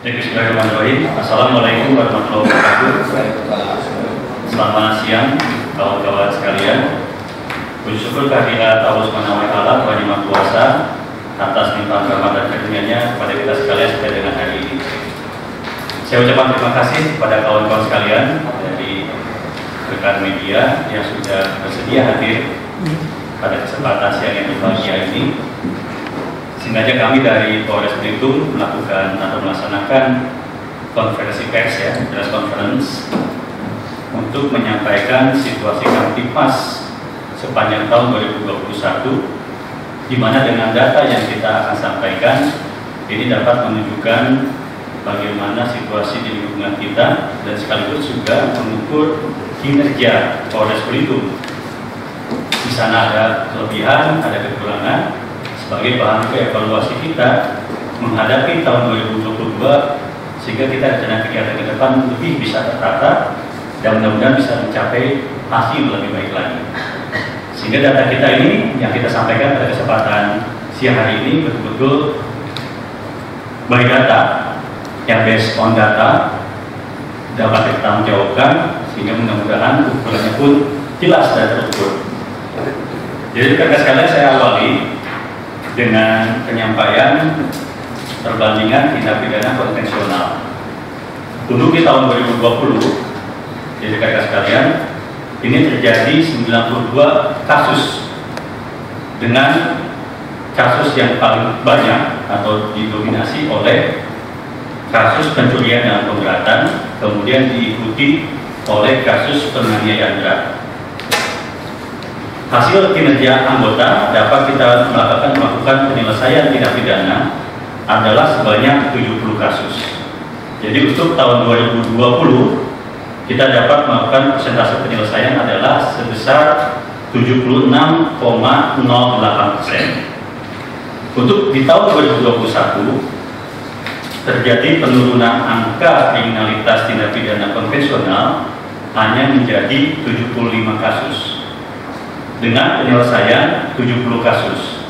Bismillahirrahmanirrahim. Assalamualaikum warahmatullahi wabarakatuh. Selamat siang kawan-kawan sekalian. Puji syukur kehadirat Allah Subhanahu wa Ta'ala, Tuhan Yang Maha Kuasa, atas limpahan rahmat dan karunia-Nya kepada kita sekalian sampai dengan hari ini. Saya ucapkan terima kasih kepada kawan-kawan sekalian dari rekan media yang sudah bersedia hadir pada kesempatan siang yang berbahagia ini. Sengaja kami dari Polres Belitung melakukan atau melaksanakan konferensi pers press conference untuk menyampaikan situasi Kamtipmas sepanjang tahun 2021, di mana dengan data yang kita akan sampaikan ini dapat menunjukkan bagaimana situasi di lingkungan kita dan sekaligus juga mengukur kinerja Polres Belitung. Di sana ada kelebihan, ada kekurangan, sebagai bahan evaluasi kita menghadapi tahun 2022, sehingga kita rencana kegiatan ke depan lebih bisa tertata dan mudah-mudahan bisa mencapai hasil lebih baik lagi. Sehingga data kita ini yang kita sampaikan pada kesempatan siang hari ini betul-betul by data, yang based on data dapat dipertanggungjawabkan, sehingga mudah-mudahan ukurannya pun jelas dan terukur. Jadi rekan sekalian, saya awali dengan penyampaian perbandingan tindak pidana konvensional. Untuk di tahun 2020, jadi rekan sekalian, ini terjadi 92 kasus dengan kasus yang paling banyak atau didominasi oleh kasus pencurian dan pemberatan, kemudian diikuti oleh kasus penganiayaan berat. Hasil kinerja anggota dapat kita melakukan penyelesaian tindak pidana adalah sebanyak 70 kasus. Jadi untuk tahun 2020 kita dapat melakukan persentase penyelesaian adalah sebesar 76,08%. Untuk di tahun 2021 terjadi penurunan angka kriminalitas tindak pidana konvensional hanya menjadi 75 kasus dengan penyelesaian 70 kasus.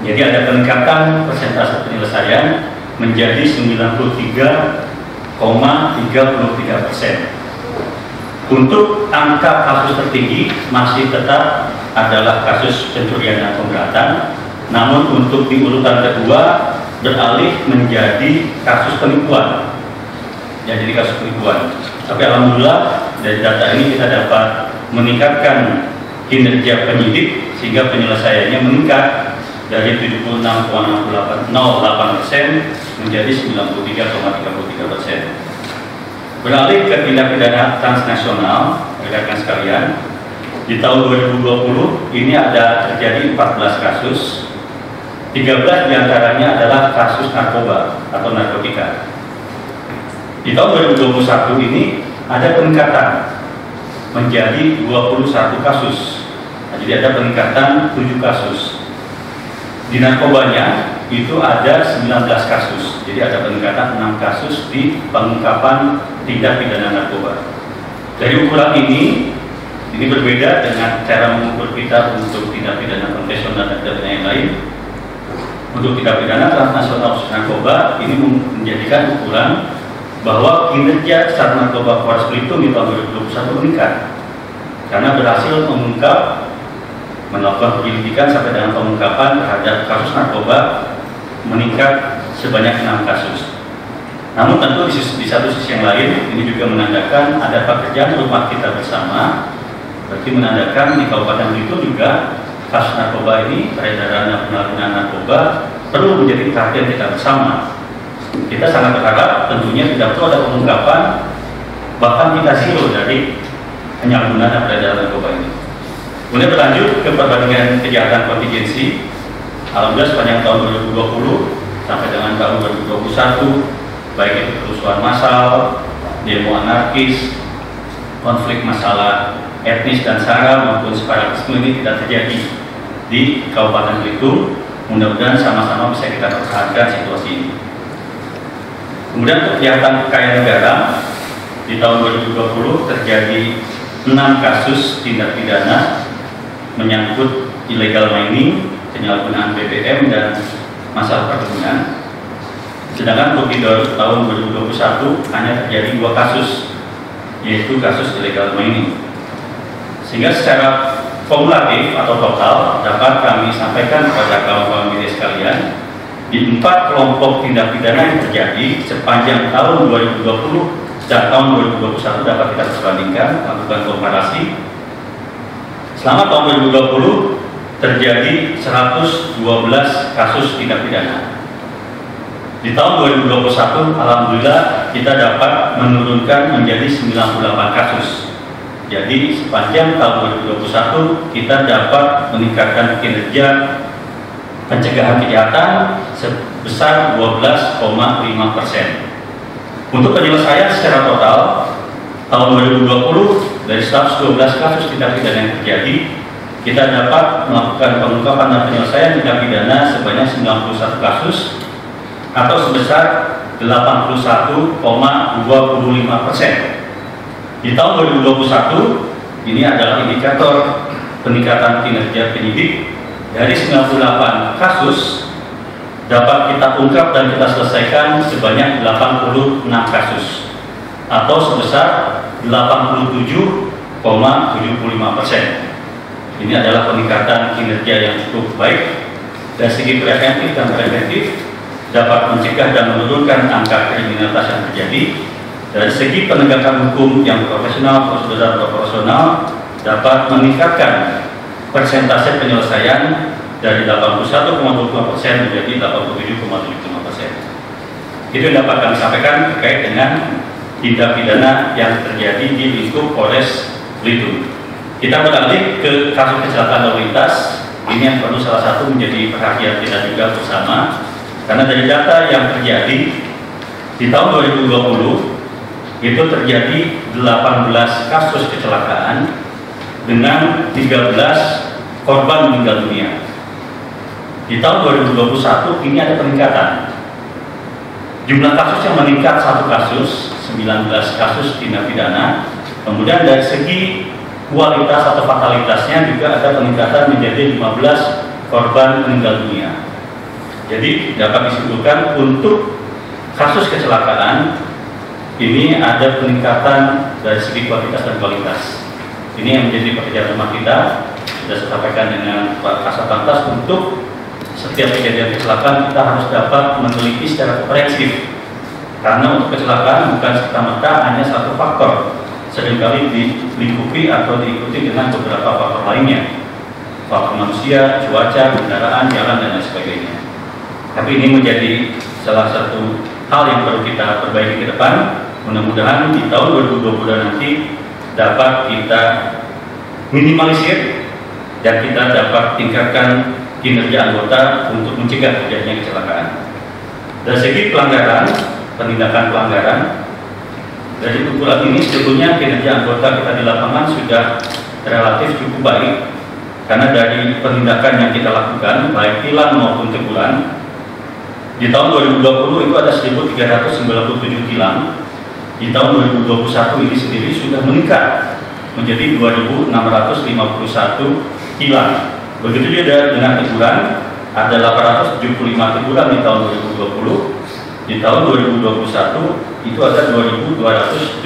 Jadi ada peningkatan persentase penyelesaian menjadi 93,33%. Untuk angka kasus tertinggi masih tetap adalah kasus pencurian dan pemberatan, namun untuk di urutan kedua beralih menjadi kasus penipuan. Ya, jadi kasus penipuan. Tapi alhamdulillah dari data ini kita dapat meningkatkan kinerja penyidik sehingga penyelesaiannya meningkat dari 76,08% menjadi 93,33%. Beralih ke tindak pidana transnasional, rekan sekalian, di tahun 2020 ini ada terjadi 14 kasus, 13 diantaranya adalah kasus narkoba atau narkotika. Di tahun 2021 ini ada peningkatan menjadi 21 kasus. Nah, jadi ada peningkatan 7 kasus. Di narkobanya itu ada 19 kasus. Jadi ada peningkatan 6 kasus di pengungkapan tindak pidana narkoba. Dari ukuran ini berbeda dengan cara mengukur kita untuk tindak pidana konvensional dan tindak pidana yang lain. Untuk tindak pidana transnasional khusus narkoba ini menjadikan ukuran bahwa kinerja Sat Narkoba Polres Belitung di tahun 2021 meningkat karena berhasil mengungkap, melakukan penyelidikan sampai dengan pengungkapan terhadap kasus narkoba meningkat sebanyak 6 kasus. Namun tentu di satu sisi yang lain ini juga menandakan ada pekerjaan rumah kita bersama, berarti menandakan di Kabupaten Belitung juga kasus narkoba ini, peredaran dan penyalahgunaan narkoba perlu menjadi perhatian kita bersama. Kita sangat berharap tentunya tidak perlu ada pengungkapan, bahkan kita zero dari penyalahgunaan dan peredaran narkoba ini. Kemudian berlanjut ke perbandingan kejahatan kontingensi. Alhamdulillah sepanjang tahun 2020 sampai dengan tahun 2021, baik itu kerusuhan massal, demo anarkis, konflik masalah etnis dan sara maupun separatisme ini tidak terjadi di Kabupaten Belitung. Mudah-mudahan sama-sama bisa kita pertahankan situasi ini. Kemudian untuk kejahatan kekayaan negara, di tahun 2020 terjadi 6 kasus tindak pidana menyangkut illegal mining, penyalahgunaan BBM, dan masalah perkebunan. Sedangkan untuk di tahun 2021 hanya terjadi 2 kasus, yaitu kasus illegal mining. Sehingga secara kumulatif atau total dapat kami sampaikan kepada kawan-kawan media sekalian, di 4 kelompok tindak pidana yang terjadi sepanjang tahun 2020 dan tahun 2021 dapat kita perbandingkan, lakukan komparasi. Selama tahun 2020 terjadi 112 kasus tindak pidana. Di tahun 2021, alhamdulillah kita dapat menurunkan menjadi 98 kasus. Jadi sepanjang tahun 2021 kita dapat meningkatkan kinerja pencegahan kejahatan sebesar 12,5%. Untuk penyelesaian secara total, tahun 2020 dari 112 kasus tindak pidana yang terjadi, kita dapat melakukan pengungkapan dan penyelesaian tindak pidana sebanyak 91 kasus atau sebesar 81,25%. Di tahun 2021 ini adalah indikator peningkatan kinerja penyidik. Dari 98 kasus dapat kita ungkap dan kita selesaikan sebanyak 86 kasus atau sebesar 87,75%. Ini adalah peningkatan kinerja yang cukup baik. Dari segi preventif dan preventif dapat mencegah dan menurunkan angka kriminalitas yang terjadi. Dari segi penegakan hukum yang profesional, prosedur dan proporsional dapat meningkatkan persentase penyelesaian dari 81,25% menjadi 87,75%. Itu yang dapat kami sampaikan terkait dengan tindak pidana yang terjadi di lingkup Polres Belitung. Kita beralih ke kasus kecelakaan lalu lintas. Ini yang perlu salah satu menjadi perhatian kita juga bersama, karena dari data yang terjadi di tahun 2020 itu terjadi 18 kasus kecelakaan dengan 13 korban meninggal dunia. Di tahun 2021 ini ada peningkatan. Jumlah kasus yang meningkat 1 kasus, 19 kasus tindak pidana. Kemudian dari segi kualitas atau fatalitasnya juga ada peningkatan menjadi 15 korban meninggal dunia. Jadi dapat disimpulkan untuk kasus kecelakaan ini ada peningkatan dari segi kuantitas dan kualitas. Ini yang menjadi pekerjaan rumah kita. Sudah saya sampaikan dengan Pak Kasat Lantas, untuk setiap kejadian kecelakaan kita harus dapat meneliti secara komprehensif. Karena untuk kecelakaan bukan serta-merta hanya satu faktor, seringkali dilingkupi atau diikuti dengan beberapa faktor lainnya. Faktor manusia, cuaca, kendaraan, jalan, dan lain sebagainya. Tapi ini menjadi salah satu hal yang perlu kita perbaiki ke depan. Mudah-mudahan di tahun 2020 nanti dapat kita minimalisir dan kita dapat tingkatkan kinerja anggota untuk mencegah terjadinya kecelakaan. Dari segi pelanggaran, penindakan pelanggaran, dari kumpulan ini sebetulnya kinerja anggota kita di lapangan sudah relatif cukup baik, karena dari penindakan yang kita lakukan baik tilang maupun teguran, di tahun 2020 itu ada 1.397 tilang. Di tahun 2021 ini sendiri sudah meningkat menjadi 2.651 tilang. Begitu juga dengan teguran, ada 875 teguran di tahun 2020. Di tahun 2021 itu ada 2.275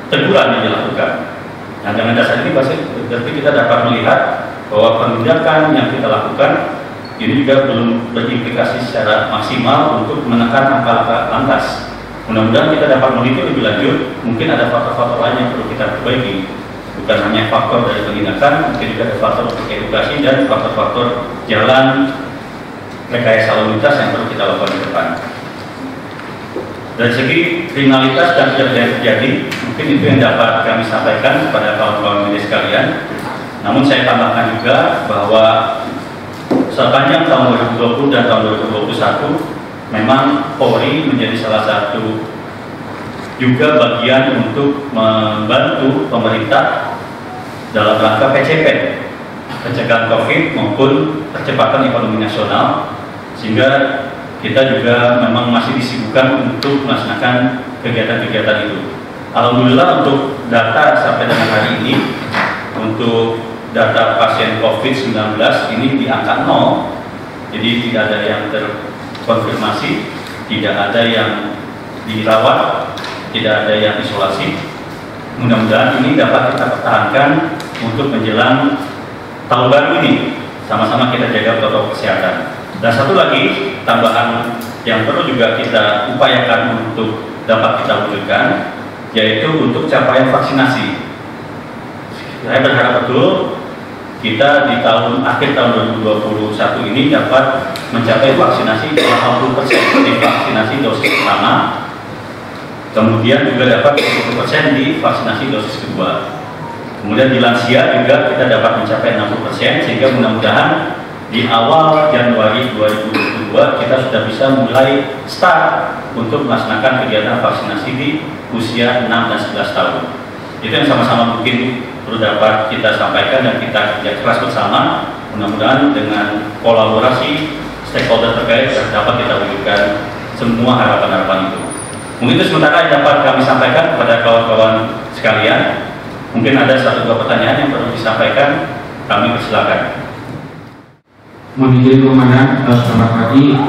teguran yang dilakukan. Nah, dengan dasar ini berarti kita dapat melihat bahwa penindakan yang kita lakukan ini juga belum berimplikasi secara maksimal untuk menekan angka lantas. Mudah-mudahan kita dapat meneliti lebih lanjut, mungkin ada faktor-faktor lain yang perlu kita perbaiki. Bukan hanya faktor dari penindakan, mungkin juga ada faktor untuk edukasi dan faktor-faktor jalan rekayasa lalu lintas yang perlu kita lakukan ke depan. Dari segi kriminalitas dan kejahatan yang terjadi, mungkin itu yang dapat kami sampaikan kepada kawan-kawan media sekalian. Namun saya tambahkan juga bahwa sepanjang tahun 2020 dan tahun 2021 memang Polri menjadi salah satu juga bagian untuk membantu pemerintah dalam rangka PCP. pencegahan COVID maupun percepatan ekonomi nasional, sehingga kita juga memang masih disibukkan untuk melaksanakan kegiatan-kegiatan itu. Alhamdulillah untuk data sampai dengan hari ini, untuk data pasien COVID-19 ini di angka 0, jadi tidak ada yang terkonfirmasi, tidak ada yang dirawat, tidak ada yang isolasi. Mudah-mudahan ini dapat kita pertahankan untuk menjelang tahun baru ini, sama-sama kita jaga protokol kesehatan. Dan satu lagi tambahan yang perlu juga kita upayakan untuk dapat kita wujudkan, yaitu untuk capaian vaksinasi. Saya berharap betul kita di akhir tahun 2021 ini dapat mencapai vaksinasi 80% di vaksinasi dosis pertama, kemudian juga dapat 20% di vaksinasi dosis kedua. Kemudian di lansia juga kita dapat mencapai 60%, sehingga mudah-mudahan di awal Januari 2022 kita sudah bisa mulai start untuk melaksanakan kegiatan vaksinasi di usia 6 dan 11 tahun. Itu yang sama-sama mungkin perlu dapat kita sampaikan dan kita kerja keras bersama. Mudah-mudahan dengan kolaborasi stakeholder terkait dapat kita wujudkan semua harapan-harapan itu. Mungkin itu sementara yang dapat kami sampaikan kepada kawan-kawan sekalian. Mungkin ada 1-2 pertanyaan yang perlu disampaikan, kami persilakan. Mohon izin Komandan, selamat pagi.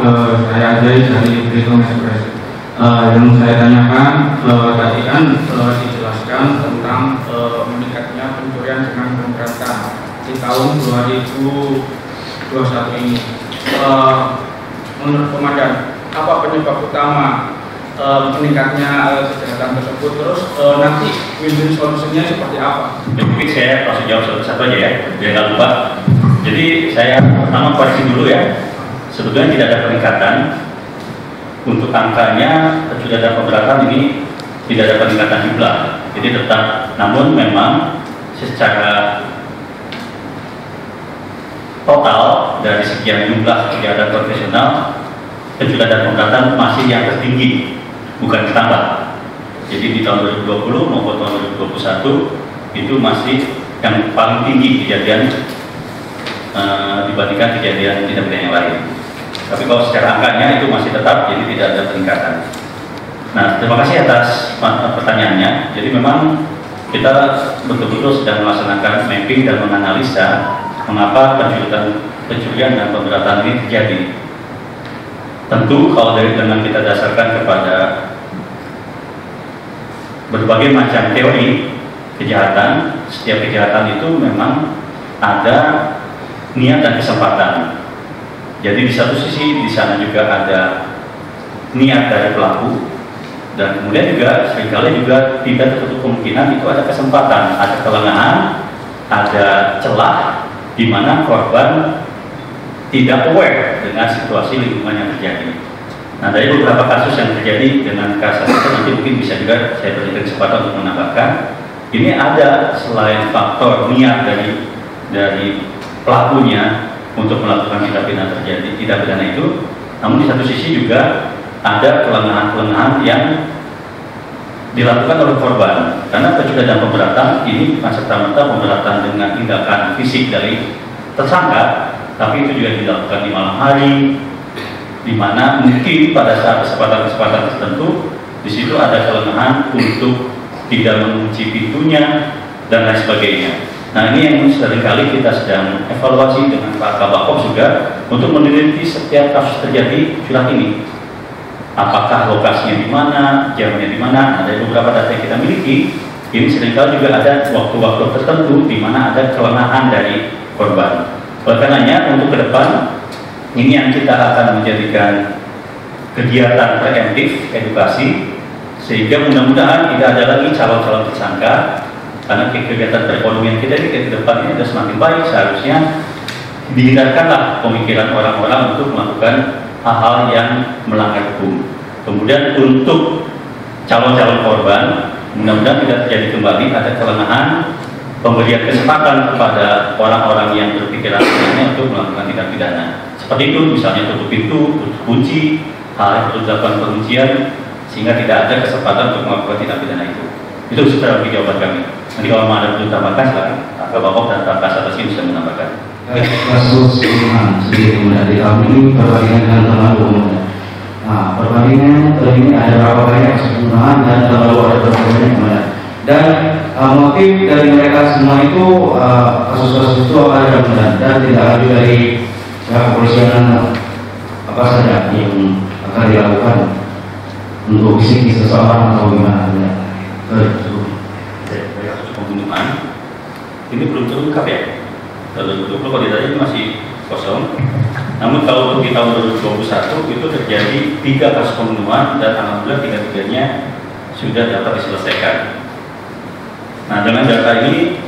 Saya Ajay dari Triton Express. Yang saya tanyakan tadi kan dijelaskan tentang meningkatnya pencurian dengan pemberatan di tahun 2021 ini. Menurut Komandan, apa penyebab utama meningkatnya kejahatan tersebut? Terus nanti win-win solusinya seperti apa? Mungkin saya langsung jawab satu-satu aja ya, biar nggak lupa. Jadi saya pertama koreksi dulu ya, sebetulnya tidak ada peningkatan. Untuk angkanya pencurian dan pemberatan ini tidak ada peningkatan jumlah, jadi tetap. Namun memang secara total dari sekian jumlah kejahatan profesional, pencurian dan pemberatan masih yang tertinggi, bukan bertambah. Jadi di tahun 2020 maupun tahun 2021 itu masih yang paling tinggi kejadian dibandingkan kejadian tindak pidana yang lain. Tapi kalau secara angkanya itu masih tetap, jadi tidak ada peningkatan. Nah, terima kasih atas pertanyaannya. Jadi memang kita betul-betul sedang melaksanakan mapping dan menganalisa mengapa pencurian dan pemberatan ini terjadi. Tentu kalau dengan kita dasarkan kepada berbagai macam teori kejahatan, setiap kejahatan itu memang ada niat dan kesempatan. Jadi di satu sisi di sana juga ada niat dari pelaku, dan kemudian juga seringkali juga tidak tertutup kemungkinan itu ada kesempatan, ada kelengahan, ada celah di mana korban tidak aware dengan situasi lingkungan yang terjadi. Nah, dari beberapa kasus yang terjadi dengan kasus itu nanti mungkin bisa juga saya berikan kesempatan untuk menambahkan. Ini ada selain faktor niat dari pelakunya untuk melakukan tindak pidana itu, namun di satu sisi juga ada kelengahan-kelengahan yang dilakukan oleh korban. Karena pencurian dan pemberatan ini bukan serta-merta pemberatan dengan tindakan fisik dari tersangka, tapi itu juga dilakukan di malam hari, di mana mungkin pada saat kesempatan-kesempatan tertentu di situ ada kelengahan untuk tidak mengunci pintunya dan lain sebagainya. Nah, ini yang seringkali kita sedang evaluasi dengan Pak Kabakop juga untuk meneliti setiap kasus terjadi curang ini. Apakah lokasinya di mana, jamnya di mana? Ada beberapa data yang kita miliki. Ini seringkali juga ada waktu-waktu tertentu di mana ada kelengahan dari korban. Oleh karenanya untuk ke depan ini yang kita akan menjadikan kegiatan preemptif edukasi, sehingga mudah-mudahan tidak ada lagi calon-calon tersangka. Karena kegiatan perekonomian kita di depan ini sudah semakin baik, seharusnya dihindarkanlah pemikiran orang-orang untuk melakukan hal-hal yang melanggar hukum. Kemudian untuk calon-calon korban, mudah-mudahan tidak terjadi kembali ada kelengahan, pemberian kesempatan kepada orang-orang yang berpikiran aneh untuk melakukan tindak pidana. Seperti itu, misalnya tutup pintu, tutup kunci, hal yang perlu dilakukan penguncian, sehingga tidak ada kesempatan untuk melakukan tindak pidana itu. Itu secara jawaban kami. Nanti kalau mau ada perlu tambahkan silakan. Bapak dan Pak Kasat bisa menambahkan. Kasus pembunuhan sendiri dari tahun ini perbandingan dengan tahun lalu. Nah, perbandingan tahun ini ada berapa banyak pembunuhan dan tahun lalu ada berapa banyak. Dan motif dari mereka semua itu kasus-kasus itu ada dan tidak lebih dari pihak kepolisian apa saja yang akan dilakukan untuk psikis seseorang atau gimana kasus pembunuhan ini belum terungkap ya. Tahun 2020 kalau ditanya ini masih kosong. Namun kalau untuk di tahun 2021 itu terjadi 3 kasus pembunuhan dan alhamdulillah 3-3-nya sudah dapat diselesaikan. Nah, dengan data ini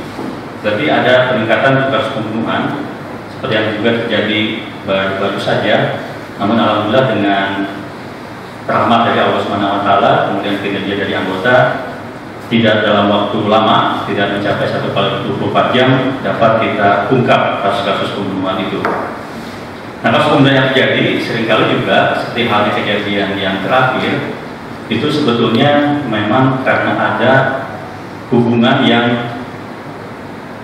berarti ada peningkatan kasus pembunuhan seperti yang juga terjadi baru saja. Namun alhamdulillah dengan rahmat dari Allah SWT, kemudian kinerja dari anggota, tidak dalam waktu lama, tidak mencapai 1x24 jam dapat kita ungkap kasus-kasus pembunuhan itu. Nah, kasus pembunuhan yang terjadi seringkali juga seperti halnya kejadian yang terakhir itu sebetulnya memang karena ada hubungan yang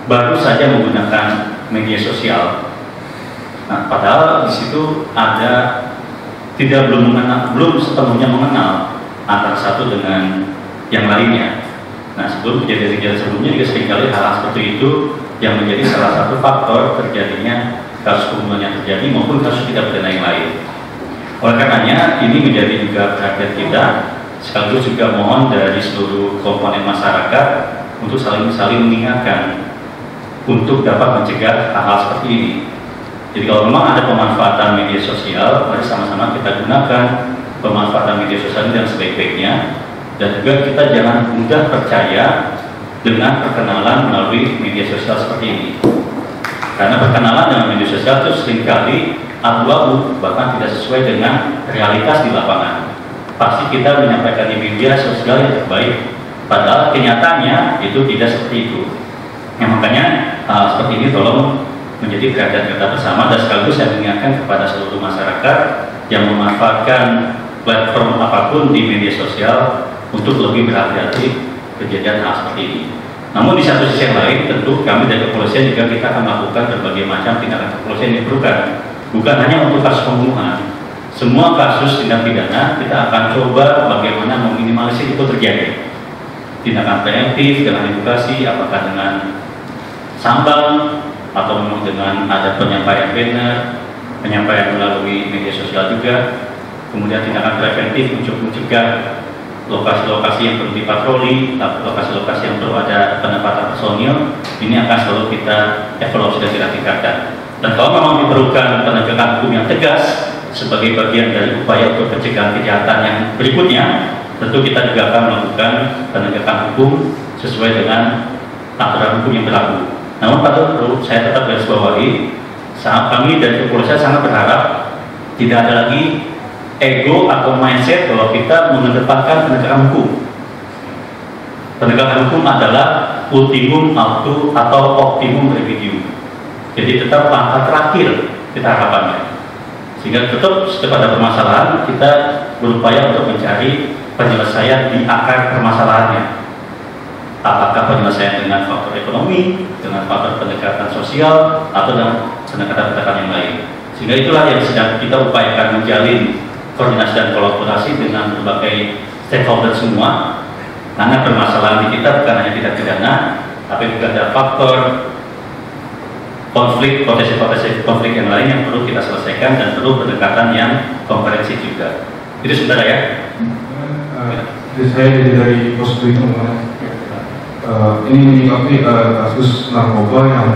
baru saja menggunakan media sosial. Nah, padahal di situ ada belum sepenuhnya mengenal antara satu dengan yang lainnya. Nah, sebelum kejadian-kejadian sebelumnya juga seringkali hal seperti itu yang menjadi salah satu faktor terjadinya kasus pembunuhan yang terjadi maupun kasus tidak pidana yang lain. Oleh karenanya ini menjadi juga perhatian kita, sekaligus juga mohon dari seluruh komponen masyarakat untuk saling mengingatkan untuk dapat mencegah hal-hal seperti ini. Jadi kalau memang ada pemanfaatan media sosial, mari sama-sama kita gunakan pemanfaatan media sosial ini dengan sebaik-baiknya. Dan juga kita jangan mudah percaya dengan perkenalan melalui media sosial seperti ini. Karena perkenalan dengan media sosial itu seringkali abu-abu, bahkan tidak sesuai dengan realitas di lapangan. Pasti kita menyampaikan di media sosial yang terbaik, padahal kenyataannya itu tidak seperti itu. Ya, makanya seperti ini tolong menjadi perhatian kita bersama, dan sekaligus saya mengingatkan kepada seluruh masyarakat yang memanfaatkan platform apapun di media sosial untuk lebih berhati-hati kejadian hal seperti ini. Namun di satu sisi yang lain, tentu kami dari kepolisian juga kita akan melakukan berbagai macam tindakan kepolisian yang diperlukan. Bukan hanya untuk kasus pembunuhan, semua kasus tindak pidana kita akan coba bagaimana meminimalisir itu terjadi. Tindakan preventif dengan edukasi, apakah dengan sambal atau memang dengan ada penyampaian banner, penyampaian melalui media sosial juga. Kemudian tindakan preventif untuk mencegah lokasi-lokasi yang perlu dipatroli, lokasi-lokasi yang perlu ada penempatan personil, ini akan selalu kita evaluasi dan kita tingkatkan. Dan kalau memang diperlukan penegakan hukum yang tegas sebagai bagian dari upaya untuk pencegahan kejahatan yang berikutnya, tentu kita juga akan melakukan penegakan hukum sesuai dengan aturan hukum yang berlaku. Namun perlu saya tetap garis bawahi, kami dari kepolisian sangat berharap tidak ada lagi ego atau mindset bahwa kita mengedepankan penegakan hukum. Penegakan hukum adalah ultimum atau optimum remedium. Jadi tetap langkah terakhir kita harapannya. Sehingga tetap setiap ada permasalahan kita berupaya untuk mencari penyelesaian di akar permasalahannya. Apakah penyelesaian dengan faktor ekonomi, dengan faktor pendekatan sosial, atau dengan pendekatan-pendekatan yang lain. Sehingga itulah yang sedang kita upayakan menjalin koordinasi dan kolaborasi dengan berbagai stakeholder semua, karena permasalahan di kita bukan hanya tindak pidana, tapi juga ada faktor konflik, potensi konflik yang lain yang perlu kita selesaikan dan perlu pendekatan yang komprehensif juga. Itu sebentar ya. Saya dari pos itu ini menyikapi kasus narkoba yang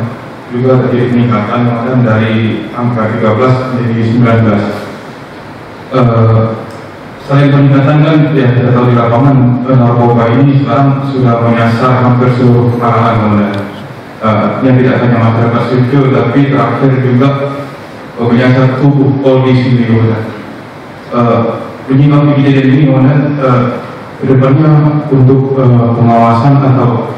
juga terjadi peningkatan dari angka 13 menjadi 19. Selain peningkatan kan ya kita tahu di lapangan narkoba ini sekarang sudah menyasar hampir seluruh kalangan, yang tidak hanya masyarakat sipil tapi terakhir juga menyasar tubuh Polri sendiri. Menyikapi kejadian ini kedepannya untuk pengawasan atau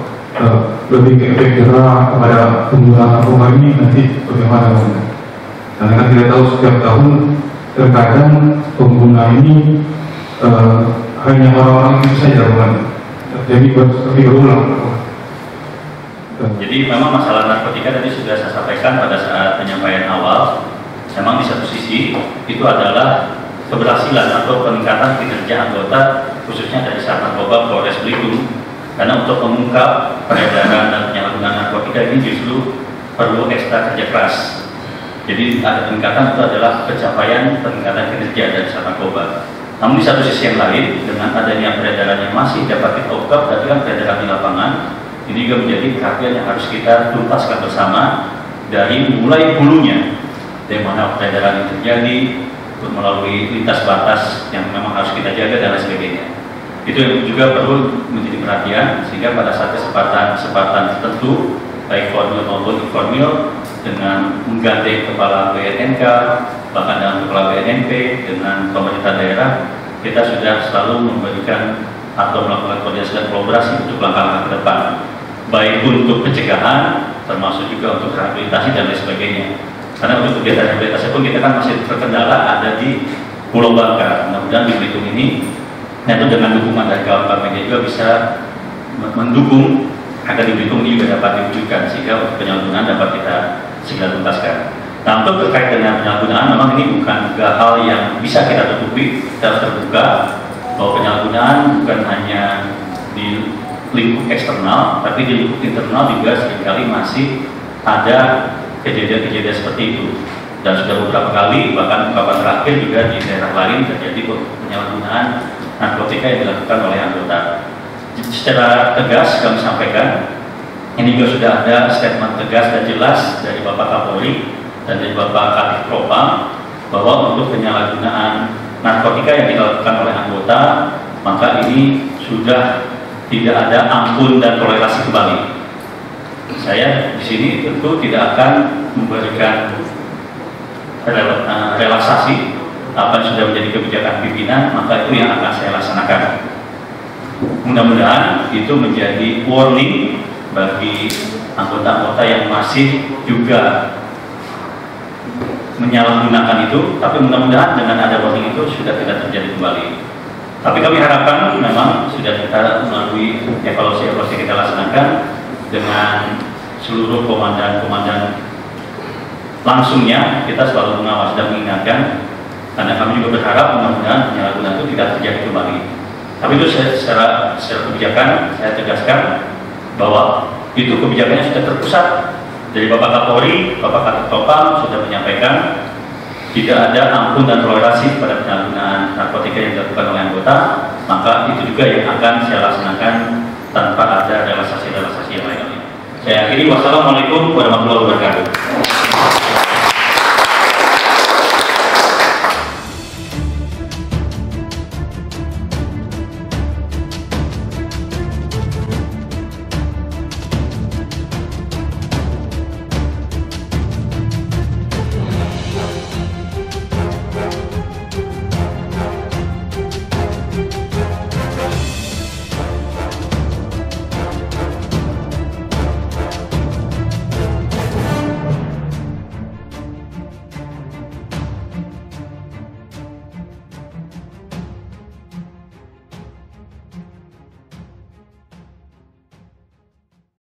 lebih efek jerah kepada penggunaan narkoba ini nanti bagaimana? Karena kan kita tahu setiap tahun terkadang pengguna ini hanya orang-orang itu saja, jadi seperti berulang. Jadi memang masalah narkotika tadi sudah saya sampaikan pada saat penyampaian awal. Memang di satu sisi itu adalah keberhasilan atau peningkatan kinerja anggota khususnya dari Sat Narkoba Polres Belitung, karena untuk mengungkap peredaran dan penyalahgunaan narkotika ini justru perlu ekstra kerja keras. Jadi ada peningkatan itu adalah pencapaian peningkatan kinerja dari Sat Narkoba. Namun di satu sisi yang lain, dengan adanya peredaran yang masih dapat kita ungkap dan dengan peredaran di lapangan, ini juga menjadi perhatian yang harus kita tuntaskan bersama dari mulai hulunya, dari mana peredaran yang terjadi, melalui lintas batas yang memang harus kita jaga dan lain sebagainya. Itu yang juga perlu menjadi perhatian, sehingga pada saat kesempatan tertentu, baik formil maupun informal, dengan menggandeng kepala BNNK, bahkan dengan kepala BNNP, dengan pemerintah daerah, kita sudah selalu memberikan atau melakukan koordinasi dan kolaborasi untuk langkah-langkah ke depan, baik untuk pencegahan, termasuk juga untuk rehabilitasi dan lain sebagainya. Karena untuk kegiatan rehabilitasi pun kita kan masih terkendala ada di Pulau Bangka. Mudah-mudahan di Belitung ini, itu dengan dukungan dari kawan-kawan media juga bisa mendukung agar di Belitung ini juga dapat diwujudkan, sehingga penyalahgunaan dapat kita segera tuntaskan. Nah, untuk terkait dengan penyalahgunaan, memang ini bukan hal yang bisa kita tutupi, kita harus terbuka bahwa penyalahgunaan bukan hanya di lingkup eksternal, tapi di lingkup internal juga seringkali masih ada kejadian-kejadian seperti itu. Dan sudah beberapa kali, bahkan beberapa terakhir juga di daerah lain terjadi penyalahgunaan narkotika yang dilakukan oleh anggota. Secara tegas kami sampaikan, ini juga sudah ada statement tegas dan jelas dari Bapak Kapolri dan dari Bapak Kadif Propam bahwa untuk penyalahgunaan narkotika yang dilakukan oleh anggota, maka ini sudah tidak ada ampun dan toleransi kembali. Saya di sini tentu tidak akan memberikan relaksasi apa yang sudah menjadi kebijakan pimpinan, maka itu yang akan saya laksanakan. Mudah-mudahan itu menjadi warning bagi anggota-anggota yang masih juga menyalahgunakan itu, tapi mudah-mudahan dengan ada warning itu sudah tidak terjadi kembali. Tapi kami harapkan memang sudah kita melalui evaluasi kita laksanakan dengan seluruh komandan-komandan langsungnya, kita selalu mengawasi dan mengingatkan, karena kami juga berharap mudah-mudahan penyalahgunaan itu tidak terjadi kembali. Tapi itu secara kebijakan saya tegaskan bahwa itu kebijakannya sudah terpusat dari Bapak Kapolri, Bapak Kadif Propam sudah menyampaikan tidak ada ampun dan toleransi pada penyalahgunaan narkotika yang dilakukan oleh anggota, maka itu juga yang akan saya laksanakan tanpa ada relaksasi yang lainnya. Saya akhiri, wassalamualaikum warahmatullahi wabarakatuh.